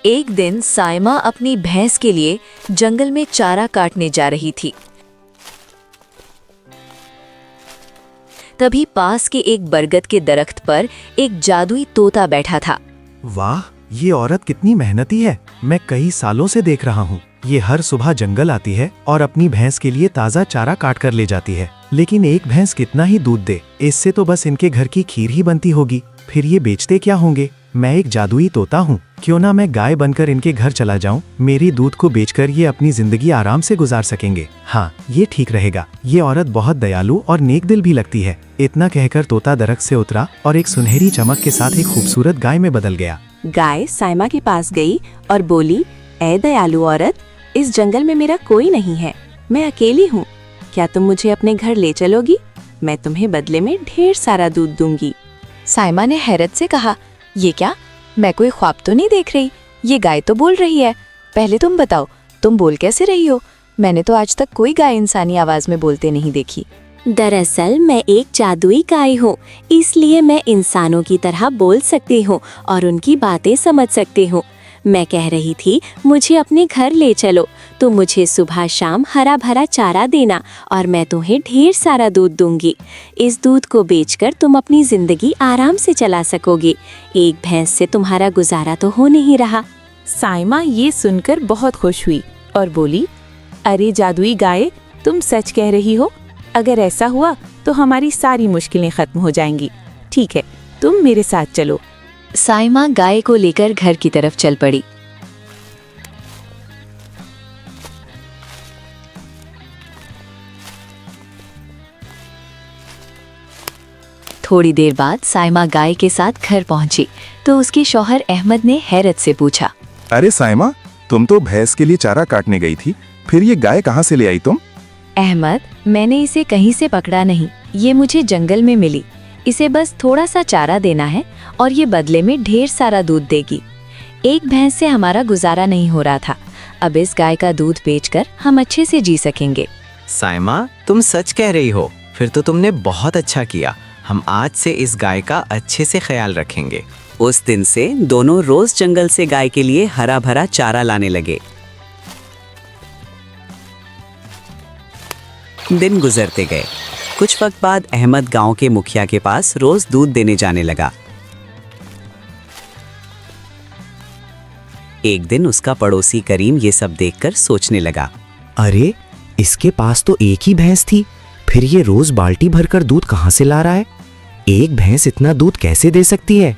एक दिन साइमा अपनी भैंस के लिए जंगल में चारा काटने जा रही थी। तभी पास के एक बरगद के दरख्त पर एक जादुई तोता बैठा था। वाह, ये औरत कितनी मेहनती है। मैं कई सालों से देख रहा हूँ। ये हर सुबह जंगल आती है और अपनी भैंस के लिए ताज़ा चारा काट कर ले जाती है। लेकिन एक भैंस कितना ही दूध दे, इससे तो बस इनके घर की खीर ही बनती होगी। फिर ये बेचते क्या होंगे? मैं एक जादुई तोता हूँ, क्यों ना मैं गाय बनकर इनके घर चला जाऊँ। मेरी दूध को बेचकर ये अपनी जिंदगी आराम से गुजार सकेंगे। हाँ, ये ठीक रहेगा। ये औरत बहुत दयालु और नेक दिल भी लगती है। इतना कहकर तोता दरख्त से उतरा और एक सुनहरी चमक के साथ एक खूबसूरत गाय में बदल गया। गाय साइमा के पास गई और बोली, ऐ दयालु औरत, इस जंगल में मेरा कोई नहीं है, मैं अकेली हूँ। क्या तुम मुझे अपने घर ले चलोगी? मैं तुम्हें बदले में ढेर सारा दूध दूंगी। साइमा ने हैरत से कहा, ये क्या? मैं कोई ख्वाब तो नहीं देख रही। ये गाय तो बोल रही है। पहले तुम बताओ, तुम बोल कैसे रही हो? मैंने तो आज तक कोई गाय इंसानी आवाज में बोलते नहीं देखी। दरअसल मैं एक जादुई गाय हूँ, इसलिए मैं इंसानों की तरह बोल सकती हूँ और उनकी बातें समझ सकती हूँ। मैं कह रही थी, मुझे अपने घर ले चलो। तुम मुझे सुबह शाम हरा भरा चारा देना और मैं तुम्हें ढेर सारा दूध दूंगी। इस दूध को बेचकर तुम अपनी जिंदगी आराम से चला सकोगी। एक भैंस से तुम्हारा गुजारा तो हो नहीं रहा। साइमा ये सुनकर बहुत खुश हुई और बोली, अरे जादुई गाय, तुम सच कह रही हो। अगर ऐसा हुआ तो हमारी सारी मुश्किलें खत्म हो जाएंगी। ठीक है, तुम मेरे साथ चलो। साइमा गाय को लेकर घर की तरफ चल पड़ी। थोड़ी देर बाद साइमा गाय के साथ घर पहुंची तो उसके शौहर अहमद ने हैरत से पूछा, अरे साइमा, तुम तो भैंस के लिए चारा काटने गई थी, फिर ये गाय कहाँ से ले आई तुम? अहमद, मैंने इसे कहीं से पकड़ा नहीं, ये मुझे जंगल में मिली। इसे बस थोड़ा सा चारा देना है और ये बदले में ढेर सारा दूध देगी। एक भैंस से हमारा गुजारा नहीं हो रहा था, अब इस गाय का दूध बेचकर हम अच्छे से जी सकेंगे। साइमा, तुम सच कह रही हो। फिर तो तुमने बहुत अच्छा किया। हम आज से इस गाय का अच्छे से ख्याल रखेंगे। उस दिन से दोनों रोज जंगल से गाय के लिए हरा भरा चारा लाने लगे। दिन गुजरते गए। कुछ वक्त बाद अहमद गांव के मुखिया के पास रोज दूध देने जाने लगा। एक दिन उसका पड़ोसी करीम ये सब देखकर सोचने लगा, अरे, इसके पास तो एक ही भैंस थी, फिर ये रोज बाल्टी भरकर दूध कहाँ से ला रहा है? एक भैंस इतना दूध कैसे दे सकती है?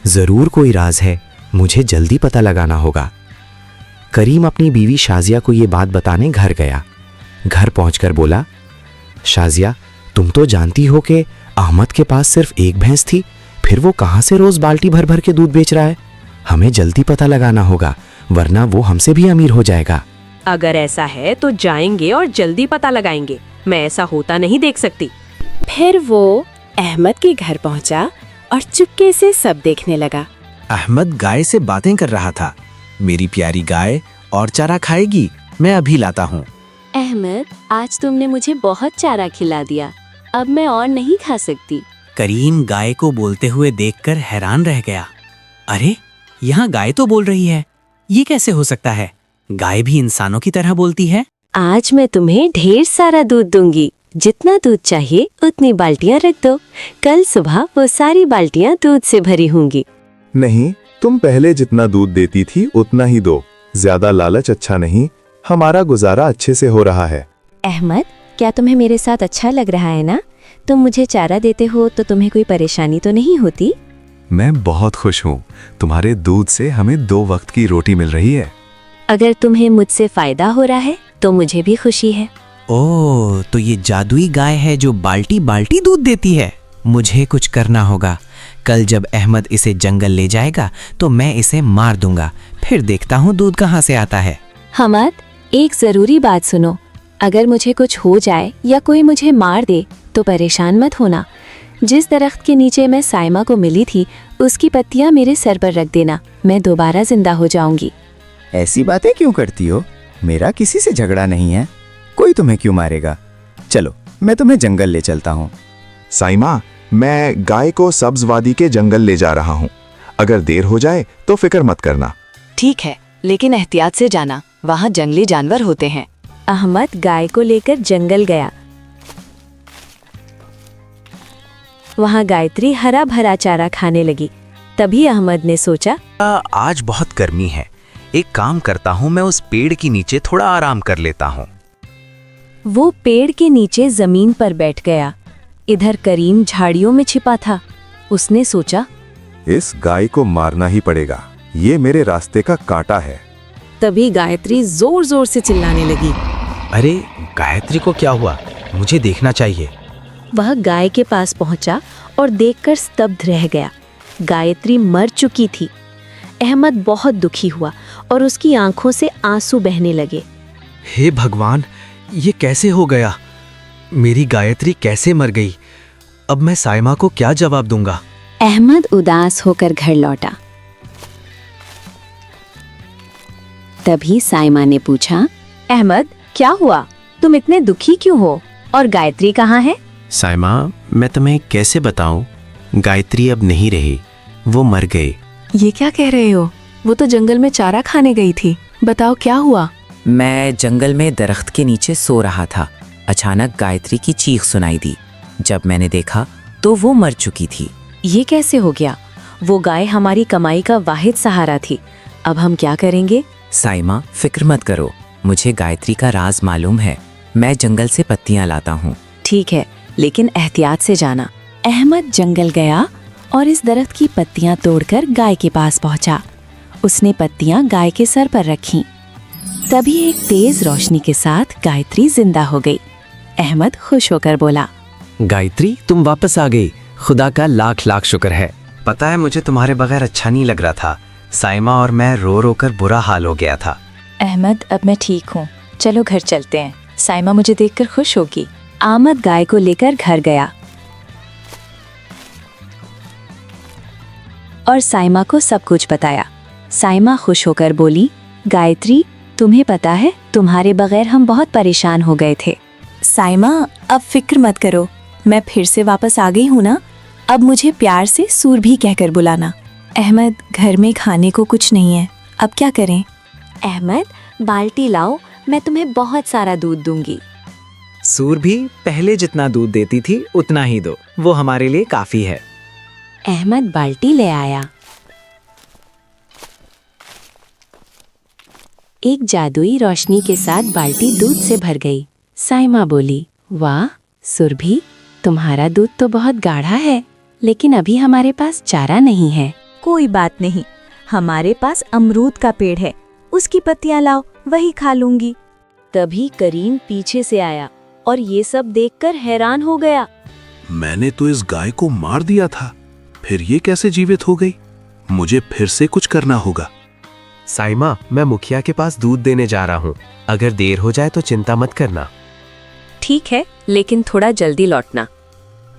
जरूर कोई राज है, मुझे जल्दी पता लगाना होगा। करीम अपनी बीवी शाजिया को ये बात बताने घर गया। घर पहुंचकर बोला, शाजिया, तुम तो जानती हो कि अहमद के पास सिर्फ एक भैंस थी, फिर वो कहाँ से रोज बाल्टी भर भर के दूध बेच रहा है? हमें जल्दी पता लगाना होगा, वरना वो हमसे भी अमीर हो जाएगा। अगर ऐसा है तो जाएंगे और जल्दी पता लगाएंगे। मैं ऐसा होता नहीं देख सकती। फिर वो अहमद के घर पहुंचा और चुपके से सब देखने लगा। अहमद गाय से बातें कर रहा था। मेरी प्यारी गाय और चारा खाएगी, मैं अभी लाता हूँ। अहमद, आज तुमने मुझे बहुत चारा खिला दिया, अब मैं और नहीं खा सकती। करीम गाय को बोलते हुए देखकर हैरान रह गया। अरे, यहाँ गाय तो बोल रही है, ये कैसे हो सकता है? गाय भी इंसानों की तरह बोलती है। आज मैं तुम्हें ढेर सारा दूध दूंगी, जितना दूध चाहिए उतनी बाल्टियाँ रख दो। कल सुबह वो सारी बाल्टियाँ दूध से भरी होंगी। नहीं, तुम पहले जितना दूध देती थी उतना ही दो। ज्यादा लालच अच्छा नहीं, हमारा गुजारा अच्छे से हो रहा है। अहमद, क्या तुम्हें मेरे साथ अच्छा लग रहा है ना? तुम मुझे चारा देते हो तो तुम्हें कोई परेशानी तो नहीं होती? मैं बहुत खुश हूँ। तुम्हारे दूध से हमें 2 वक्त की रोटी मिल रही है। अगर तुम्हें मुझसे फायदा हो रहा है तो मुझे भी खुशी है। ओह, तो ये जादुई गाय है जो बाल्टी बाल्टी दूध देती है। मुझे कुछ करना होगा। कल जब अहमद इसे जंगल ले जाएगा तो मैं इसे मार दूंगा, फिर देखता हूँ दूध कहाँ से आता है। हमाद, एक जरूरी बात सुनो। अगर मुझे कुछ हो जाए या कोई मुझे मार दे तो परेशान मत होना। जिस दरख्त के नीचे मैं साइमा को मिली थी, उसकी पत्तियां मेरे सर पर रख देना, मैं दोबारा जिंदा हो जाऊंगी। ऐसी बातें क्यों करती हो? मेरा किसी से झगड़ा नहीं है, कोई तुम्हें क्यों मारेगा? चलो, मैं तुम्हें जंगल ले चलता हूँ। साइमा, मैं गाय को सब्ज वादी के जंगल ले जा रहा हूँ। अगर देर हो जाए तो फिक्र मत करना। ठीक है, लेकिन एहतियात से जाना, वहाँ जंगली जानवर होते हैं। अहमद गाय को लेकर जंगल गया। वहाँ गायत्री हरा भरा चारा खाने लगी। तभी अहमद ने सोचा, आज बहुत गर्मी है, एक काम करता हूँ, मैं उस पेड़ के नीचे थोड़ा आराम कर लेता हूँ। वो पेड़ के नीचे जमीन पर बैठ गया। इधर करीम झाड़ियों में छिपा था। उसने सोचा, इस गाय को मारना ही पड़ेगा, ये मेरे रास्ते का कांटा है। तभी गायत्री जोर जोर से चिल्लाने लगी। अरे गायत्री को क्या हुआ? मुझे देखना चाहिए। वह गाय के पास पहुंचा और देखकर स्तब्ध रह गया। गायत्री मर चुकी थी। अहमद बहुत दुखी हुआ और उसकी आंखों से आंसू बहने लगे। हे भगवान, ये कैसे हो गया? मेरी गायत्री कैसे मर गई? अब मैं साइमा को क्या जवाब दूंगा? अहमद उदास होकर घर लौटा। तभी साइमा ने पूछा, अहमद, क्या हुआ? तुम इतने दुखी क्यों हो? और गायत्री कहाँ है? साइमा, मैं तुम्हें कैसे बताऊं? गायत्री अब नहीं रही, वो मर गई। ये क्या कह रहे हो? वो तो जंगल में चारा खाने गई थी। बताओ क्या हुआ? मैं जंगल में दरख्त के नीचे सो रहा था। अचानक गायत्री की चीख सुनाई दी। जब मैंने देखा तो वो मर चुकी थी। ये कैसे हो गया? वो गाय हमारी कमाई का वाहिद सहारा थी। अब हम क्या करेंगे? साइमा, फिक्र मत करो, मुझे गायत्री का राज मालूम है। मैं जंगल से पत्तियां लाता हूँ। ठीक है, लेकिन एहतियात से जाना। अहमद जंगल गया और इस दरख्त की पत्तियां तोड़कर गाय के पास पहुंचा। उसने पत्तियां गाय के सर पर रखीं। तभी एक तेज रोशनी के साथ गायत्री जिंदा हो गई। अहमद खुश होकर बोला, गायत्री, तुम वापस आ गई। खुदा का लाख लाख शुक्र है। पता है, मुझे तुम्हारे बगैर अच्छा नहीं लग रहा था। साइमा और मैं रो रो कर बुरा हाल हो गया था। अहमद, अब मैं ठीक हूँ, चलो घर चलते हैं। साइमा मुझे देखकर खुश होगी। अहमद गाय को लेकर घर गया और साइमा को सब कुछ बताया। साइमा खुश होकर बोली, गायत्री, तुम्हें पता है, तुम्हारे बगैर हम बहुत परेशान हो गए थे। साइमा, अब फिक्र मत करो, मैं फिर से वापस आ गई हूँ ना। अब मुझे प्यार से सूरभी कहकर बुलाना। अहमद, घर में खाने को कुछ नहीं है, अब क्या करें? अहमद, बाल्टी लाओ, मैं तुम्हें बहुत सारा दूध दूंगी। सूरभी, पहले जितना दूध देती थी उतना ही दो, वो हमारे लिए काफी है। अहमद बाल्टी ले आया। एक जादुई रोशनी के साथ बाल्टी दूध से भर गई। साइमा बोली, वाह सुरभि, तुम्हारा दूध तो बहुत गाढ़ा है, लेकिन अभी हमारे पास चारा नहीं है। कोई बात नहीं, हमारे पास अमरूद का पेड़ है, उसकी पत्तियां लाओ, वही खा लूंगी। तभी करीम पीछे से आया और ये सब देखकर हैरान हो गया। मैंने तो इस गाय को मार दिया था, फिर ये कैसे जीवित हो गई? मुझे फिर से कुछ करना होगा। साइमा, मैं मुखिया के पास दूध देने जा रहा हूँ। अगर देर हो जाए तो चिंता मत करना। ठीक है, लेकिन थोड़ा जल्दी लौटना।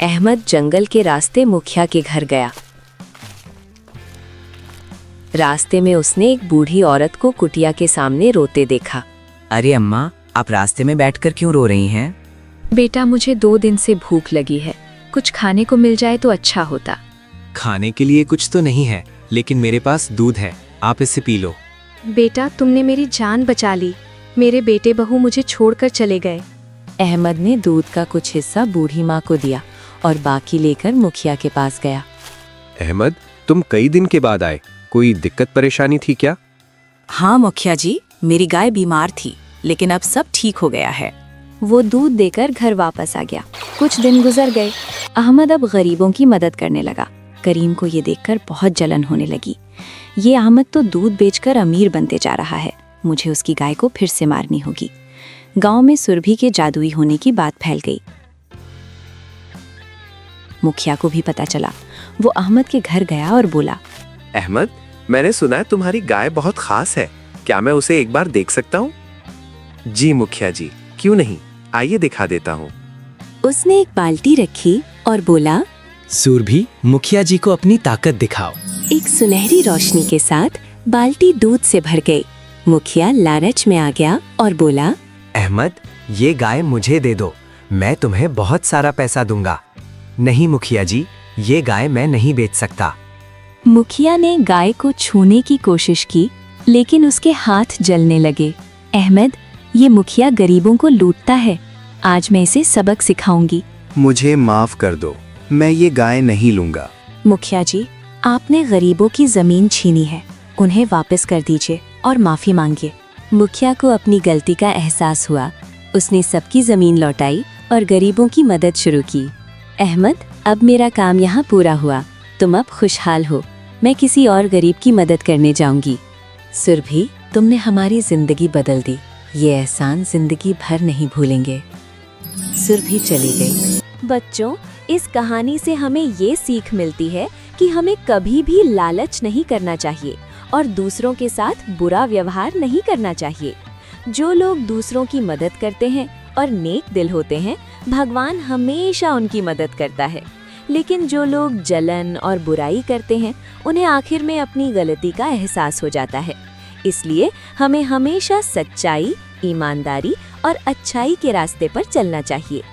अहमद जंगल के रास्ते मुखिया के घर गया। रास्ते में उसने एक बूढ़ी औरत को कुटिया के सामने रोते देखा। अरे अम्मा, आप रास्ते में बैठकर क्यों रो रही हैं? बेटा, मुझे 2 दिन से भूख लगी है, कुछ खाने को मिल जाए तो अच्छा होता। खाने के लिए कुछ तो नहीं है, लेकिन मेरे पास दूध है, आप इसे पी लो। बेटा, तुमने मेरी जान बचा ली। मेरे बेटे बहू मुझे छोड़कर चले गए। अहमद ने दूध का कुछ हिस्सा बूढ़ी माँ को दिया और बाकी लेकर मुखिया के पास गया। अहमद, तुम कई दिन के बाद आए, कोई दिक्कत परेशानी थी क्या? हाँ मुखिया जी, मेरी गाय बीमार थी, लेकिन अब सब ठीक हो गया है। वो दूध देकर घर वापस आ गया। कुछ दिन गुजर गए। अहमद अब गरीबों की मदद करने लगा। करीम को ये देखकर बहुत जलन होने लगी। ये अहमद तो दूध बेचकर अमीर बनते जा रहा है, मुझे उसकी गाय को फिर से मारनी होगी। गांव में सुरभि के जादुई होने की बात फैल गई। मुखिया को भी पता चला। वो अहमद के घर गया और बोला, अहमद, मैंने सुना है तुम्हारी गाय बहुत खास है, क्या मैं उसे एक बार देख सकता हूँ? जी मुखिया जी, क्यों नहीं, आइए दिखा देता हूँ। उसने एक बाल्टी रखी और बोला, सूरभी, मुखिया जी को अपनी ताकत दिखाओ। एक सुनहरी रोशनी के साथ बाल्टी दूध से भर गई। मुखिया लालच में आ गया और बोला, अहमद, ये गाय मुझे दे दो, मैं तुम्हें बहुत सारा पैसा दूंगा। नहीं मुखिया जी, ये गाय मैं नहीं बेच सकता। मुखिया ने गाय को छूने की कोशिश की, लेकिन उसके हाथ जलने लगे। अहमद, ये मुखिया गरीबों को लूटता है। आज मैं इसे सबक सिखाऊंगी। मुझे माफ कर दो, मैं ये गाय नहीं लूंगा। मुखिया जी, आपने गरीबों की जमीन छीनी है, उन्हें वापस कर दीजिए और माफी मांगिए। मुखिया को अपनी गलती का एहसास हुआ। उसने सबकी जमीन लौटाई और गरीबों की मदद शुरू की। अहमद, अब मेरा काम यहाँ पूरा हुआ। तुम अब खुशहाल हो। मैं किसी और गरीब की मदद करने जाऊंगी। सुरभि, तुमने हमारी जिंदगी बदल दी। ये एहसान जिंदगी भर नहीं भूलेंगे। सुरभि चली गई। बच्चों, इस कहानी से हमें ये सीख मिलती है कि हमें कभी भी लालच नहीं करना चाहिए और दूसरों के साथ बुरा व्यवहार नहीं करना चाहिए। जो लोग दूसरों की मदद करते हैं और नेक दिल होते हैं, भगवान हमेशा उनकी मदद करता है। लेकिन जो लोग जलन और बुराई करते हैं, उन्हें आखिर में अपनी गलती का एहसास हो जाता है। इसलिए हमें हमेशा सच्चाई, ईमानदारी और अच्छाई के रास्ते पर चलना चाहिए।